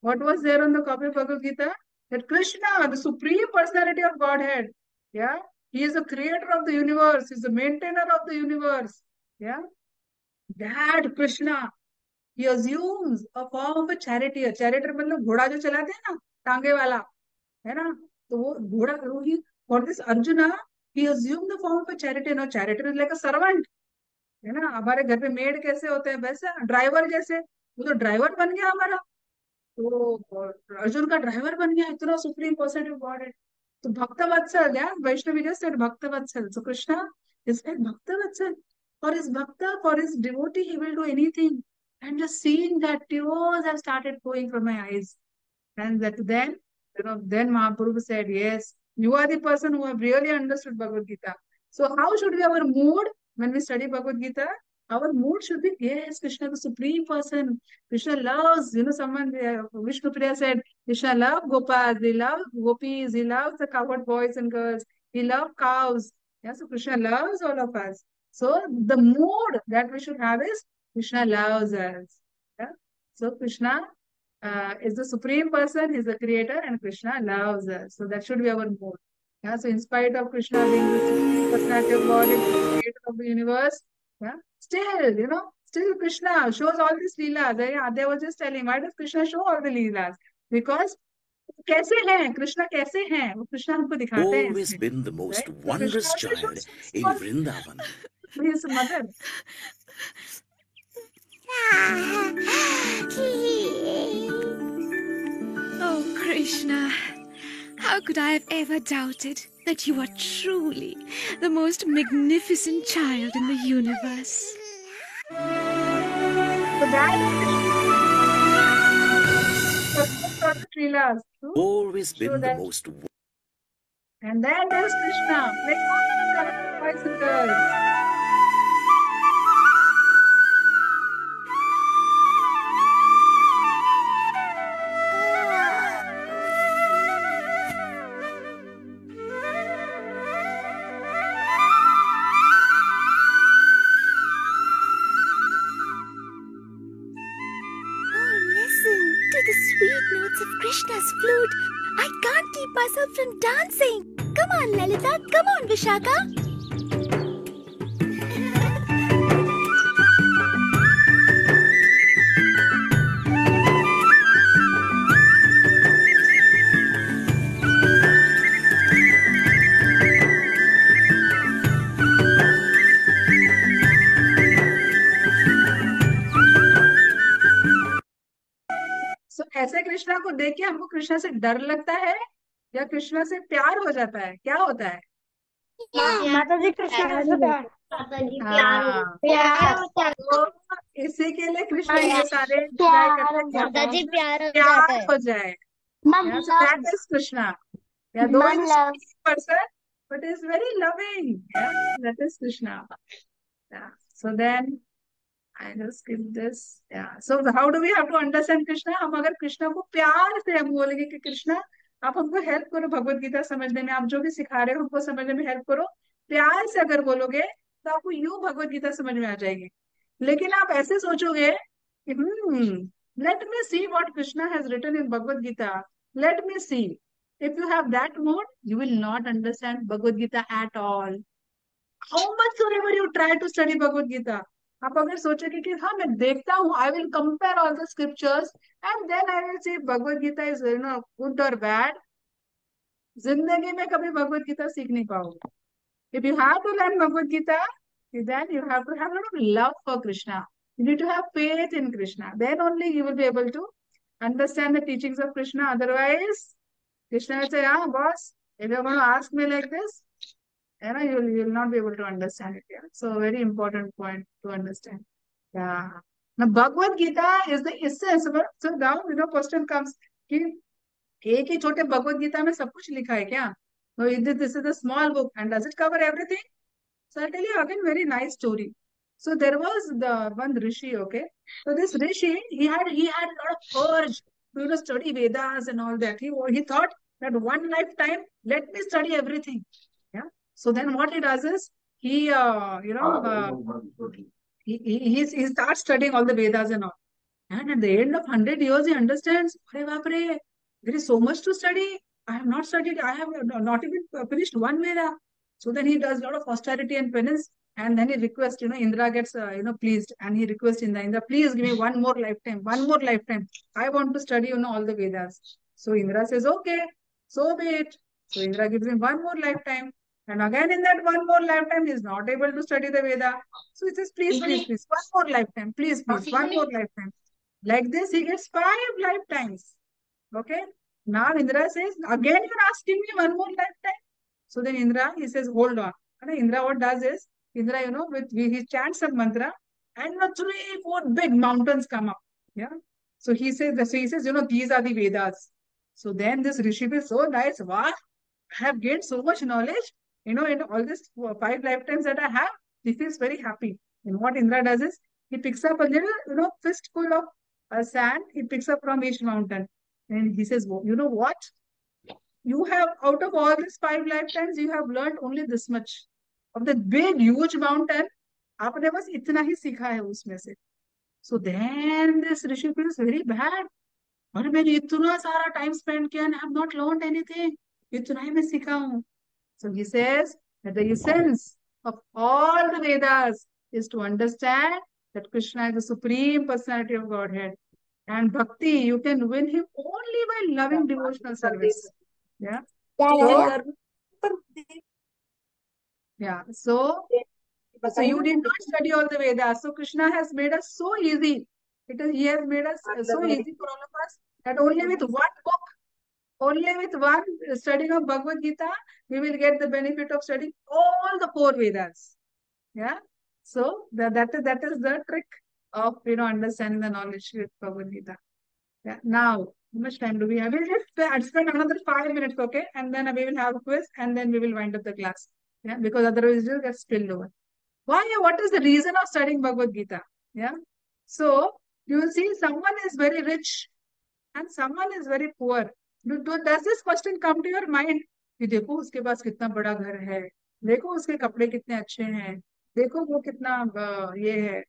What was there on the copy of Bhagavad Gita? That Krishna, the supreme personality of Godhead, yeah, he is the creator of the universe, he is the maintainer of the universe, yeah. That Krishna, he assumes a form of a charioteer. Charioteer मतलब घोड़ा जो चलाते हैं ना, टांगे वाला, है ना? तो वो घोड़ा, ही for this Arjuna, he assumed the form of a charioteer. No, charioteer is like a servant, है ना? हमारे घर पे मेड कैसे होते हैं, वैसा ड्राइवर जैसे, वो तो ड्राइवर बन गया हमारा. तो अर्जुन का ड्राइवर बन गया, इतना सुप्रीम पर्सन ऑफ गॉड है. तो भक्त वत्सल, या वैष्णवी जस्ट said भक्त वत्सल. So Krishna is like भक्त वत्सल. For his bhakta, for his devotee, he will do anything. And just seeing that, tears have started flowing from my eyes. And that then Mahaprabhu said, yes, you are the person who have really understood Bhagavad Gita. So how should be our mood when we study Bhagavad Gita? Our mood should be, yes, Krishna, the supreme person. Krishna loves, someone, Vishnu Priya said, Krishna loves Gopas, he loves gopis, he loves the cowherd boys and girls, he loves cows. Yeah, so Krishna loves all of us. So the mood that we should have is, Krishna loves us. Yeah? So Krishna is the supreme person, he's the creator, and Krishna loves us. So that should be our mood. Yeah, so in spite of Krishna being the supreme personality of God, the creator of the universe, yeah, still Krishna shows all these leelas. They were just telling, why does Krishna show all the leelas? Because कैसे हैं कृष्णा, कैसे हैं वो कृष्णा हमको दिखाते हैं. Always been the most wondrous child in Vrindavan. His mother. Oh, Krishna, how could I have ever doubted that you are truly the most magnificent child in the universe? So that Always been the most. And then there's Krishna, like all the colorful boys and girls. Krishna's flute. I can't keep myself from dancing. Come on, Lalita. Come on, Vishaka. ऐसे कृष्णा को देख के हमको कृष्णा से डर लगता है या कृष्णा से प्यार हो जाता है, क्या होता है? माता जी कृष्णा से प्यार होता है. तो इसी के लिए कृष्णा ये सारे माता जी प्यार हो जाए. That is Krishna. Yeah, though he's a person, but is very loving. Yeah, that is Krishna. Yeah. So then I just skip this. Yeah. So how do we have to understand Krishna? हम अगर कृष्णा को प्यार से हम बोलेंगे कि कृष्णा आप हमको हेल्प करो भगवत गीता समझने में, आप जो भी सिखा रहे हो हमको समझने में हेल्प करो, प्यार से अगर बोलोगे तो आपको यूं भगवत गीता समझ में आ जाएगी. लेकिन आप ऐसे सोचोगे कि let me see what Krishna has written in Bhagavad Gita, let me see. If you have that mode, you will not understand Bhagavad Gita at all. How much soever you try to study Bhagavad Gita, आप अगर सोचोगे कि हाँ मैं देखता हूँ, I will compare all the scriptures and then I will say Bhagavad Gita is good or bad, जिंदगी में कभी भगवत गीता सीख नहीं पाओगे. If you have to learn Bhagavad Gita, then you have to have a lot of love for Krishna. You need to have faith in Krishna. Then only you will be able to understand the teachings of Krishna. Otherwise, Krishna will say, "Ah, boss, if you're going to ask me like this, you'll not be able to understand it." Yeah. So very important point to understand. Yeah. Now Bhagavad Gita is the essence. So now question comes कि एक ही छोटे भगवत गीता में सब कुछ लिखा है क्या? No, this is a small book and does it cover everything? So I'll tell you again very nice story. So there was the one Rishi, okay? So this Rishi, he had a lot of urge to study Vedas and all that. He thought that one lifetime, let me study everything. Yeah. So then what he does is he he starts studying all the Vedas and all. And at the end of 100 years, he understands, "Arey baap re, there is so much to study. I have not studied. I have not even finished one Veda." So then he does a lot of austerity and penance. And then he requests, Indra gets, pleased. And he requests Indra, please give me one more lifetime, one more lifetime. I want to study, all the Vedas. So Indra says, okay, so be it. So Indra gives him one more lifetime. And again, in that one more lifetime, he is not able to study the Veda. So he says, please, please, please, one more lifetime, please, please, one more lifetime. Like this, he gets 5 lifetimes. Okay. Now Indra says, again you're asking me one more lifetime. So then Indra, he says, hold on. And Indra, what does is, Indra, he chants some mantra, and 3, 4 big mountains come up. Yeah. So he says, these are the Vedas. So then this Rishi is so nice. Wow, I have gained so much knowledge. In all these 5 lifetimes that I have, he feels very happy. And what Indra does is, he picks up a little, fistful of sand, he picks up from each mountain. And he says, you know what? You have, out of all these 5 lifetimes, you have learned only this much. Of the big, huge mountain, आपने बस इतना ही सीखा है उसमें से. So then this Rishi feels very bad. और मैंने इतना सारा time spent किया and I have not learned anything. इतना ही मैं सीखा हूँ. So he says that the essence of all the Vedas is to understand that Krishna is the supreme personality of Godhead. And bhakti, you can win him only by loving devotional service. Yeah. So you did not study all the Vedas. So Krishna has made us so easy. He has made us so easy for all of us that only with one book, only with one studying of Bhagavad Gita, we will get the benefit of studying all the 4 Vedas. Yeah. So that is the trick of understanding the knowledge with Bhagavad Gita. Yeah. Now, how much time do we have? We'll just spend another 5 minutes, okay? And then we will have a quiz and then we will wind up the class. Yeah, because otherwise it will get spilled over. Why? What is the reason of studying Bhagavad Gita? Yeah. So you will see someone is very rich and someone is very poor. Does this question come to your mind? कि देखो उसके पास कितना बड़ा घर है, देखो उसके कपड़े कितने अच्छे हैं, देखो वो कितना ये है,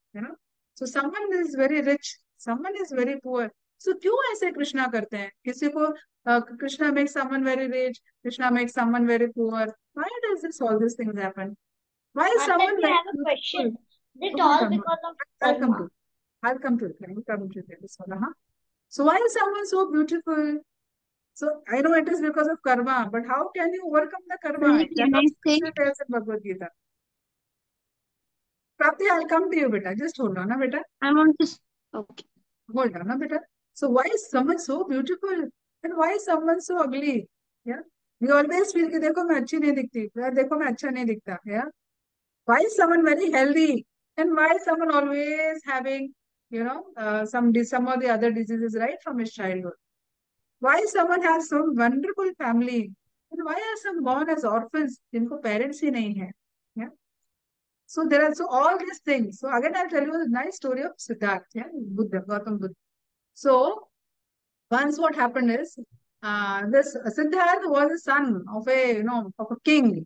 So someone is very rich, someone is very poor. So क्यों ऐसे कृष्णा करते हैं? किसी को Krishna makes someone very rich, Krishna makes someone very poor. Why does all these things happen? Why is someone I very have a question. Is it Hold all on, because of I'll come karma? to it. I'll come to it. This one, huh? So why is someone so beautiful? So I know it is because of karma, but how can you overcome the karma? Can I say? Krishna tells in Bhagavad Gita. Prapti, I'll come to you, beta. Just hold on, beta. I want to. Okay. Hold on, beta. So why is someone so beautiful and why is someone so ugly? Yeah, we always feel कि देखो मैं अच्छी नहीं दिखती, देखो मैं अच्छा नहीं दिखता. Yeah, why is someone very healthy and why is someone always having some of the other diseases right from his childhood? Why someone has some wonderful family And why are some born as orphans जिनको parents ही नहीं है? Yeah. So there are all these things. So again, I'll tell you a nice story of Siddhartha, yeah, Buddha, Gautam Buddha. So once what happened is, this Siddhartha was the son of a king,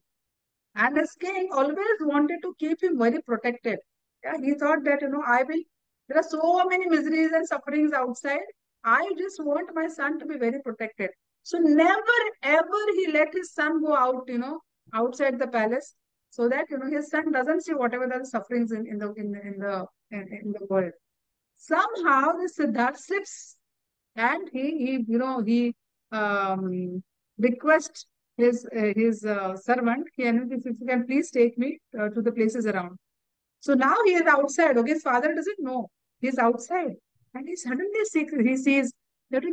and this king always wanted to keep him very protected. Yeah, he thought that there are so many miseries and sufferings outside. I just want my son to be very protected. So never ever he let his son go out, outside the palace, so that his son doesn't see whatever the sufferings in the world. Somehow this Siddhartha slips, and he requests his servant, if you can please take me to the places around. So now he is outside. Okay, his father doesn't know he's outside, and he suddenly he sees that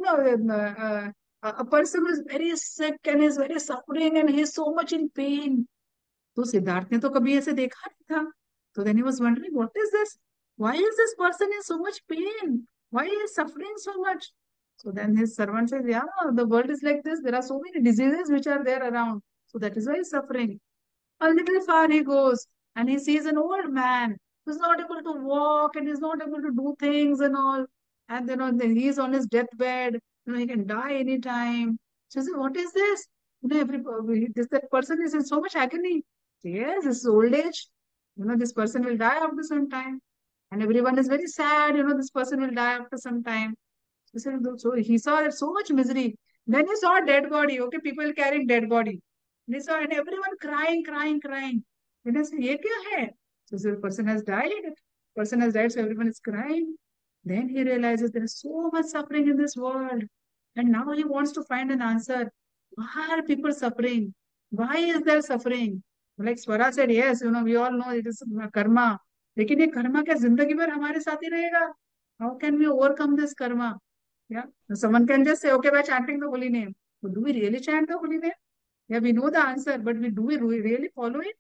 a person who is very sick and is very suffering and he is so much in pain. तो सिद्धार्थ ने तो कभी ऐसे देखा नहीं था. So then he was wondering, what is this? Why is this person in so much pain? Why is he suffering so much? So then his servant says, yeah, the world is like this. There are so many diseases which are there around. So that is why he's suffering. A little far he goes and he sees an old man who's not able to walk and he's not able to do things and all. And then he's on his deathbed. He can die anytime. So he says, what is this? That person is in so much agony. Yes, this is old age. This person will die after some time. And everyone is very sad. This person will die after some time. So he saw that so much misery. Then he saw a dead body. Okay, people carrying dead body. And he saw and everyone crying, crying, crying. Then he said, "ये क्या है?" So the person has died. Person has died, so everyone is crying. Then he realizes there is so much suffering in this world. And now he wants to find an answer. Why are people suffering? Why is there suffering? Like Swara said, yes, we all know it is karma. लेकिन ये कर्मा क्या जिंदगी भर हमारे साथ ही रहेगा? How can we overcome this karma? Yeah. Someone can just say, okay, by chanting the holy name. But do we really chant the holy name? Yeah, we know the answer, but do we really follow it?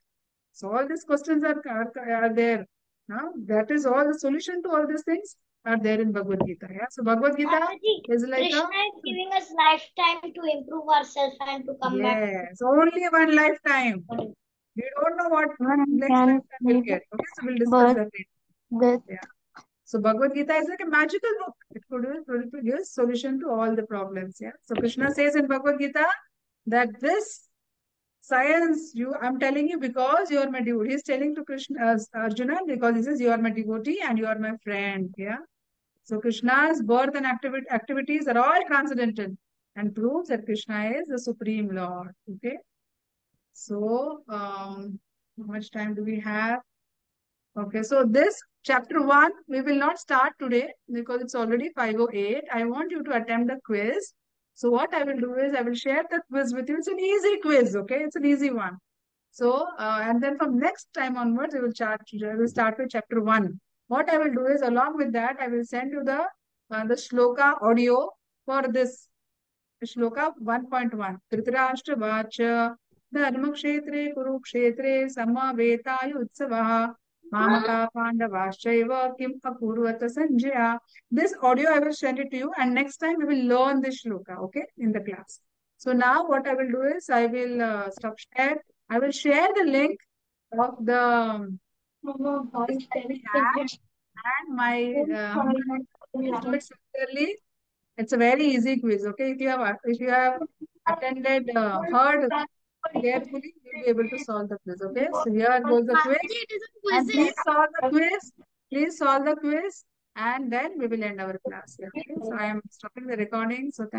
So all these questions are there. Now, that is all the solution to all these things are there in Bhagavad Gita. Yeah. So Bhagavad Gita Mataji, is like Krishna is giving us lifetime to improve ourselves and to come back. yes, only one lifetime. We don't know what next lifetime we'll get. Okay, so we'll discuss that later. Yeah. So Bhagavad Gita is like a magical book. It could give solution to all the problems. Yeah. So Krishna says in Bhagavad Gita that this science I'm telling you because you are my devotee. He's telling to Krishna Arjuna because he says you are my devotee and you are my friend. Yeah. So Krishna's birth and activities are all transcendental and proves that Krishna is the supreme Lord. Okay. So how much time do we have? Okay, so this chapter 1, we will not start today because it's already 5:08. I want you to attempt the quiz. So what I will do is I will share the quiz with you. It's an easy quiz, okay? It's an easy one. So, and then from next time onwards, I will start with chapter 1. What I will do is along with that, I will send you the shloka audio for this shloka 1.1. Dhritarashtra vacha dharma kshetre kurukshetre samavetayu Mamaka Pandavashaiva Kim Akurvata Sanjaya. This audio I will send it to you, and next time we will learn this shloka, okay, in the class. So now what I will do is I will stop share. I will share the link of the quiz that we have and my do it sincerely. It's a very easy quiz, okay? If you have attended, heard carefully, you'll be able to solve the quiz, okay? So here goes the quiz. Mataji, it is a And quiz. please solve the quiz. Please solve the quiz. And then we will end our class. Yeah, okay? So I am stopping the recording. So thank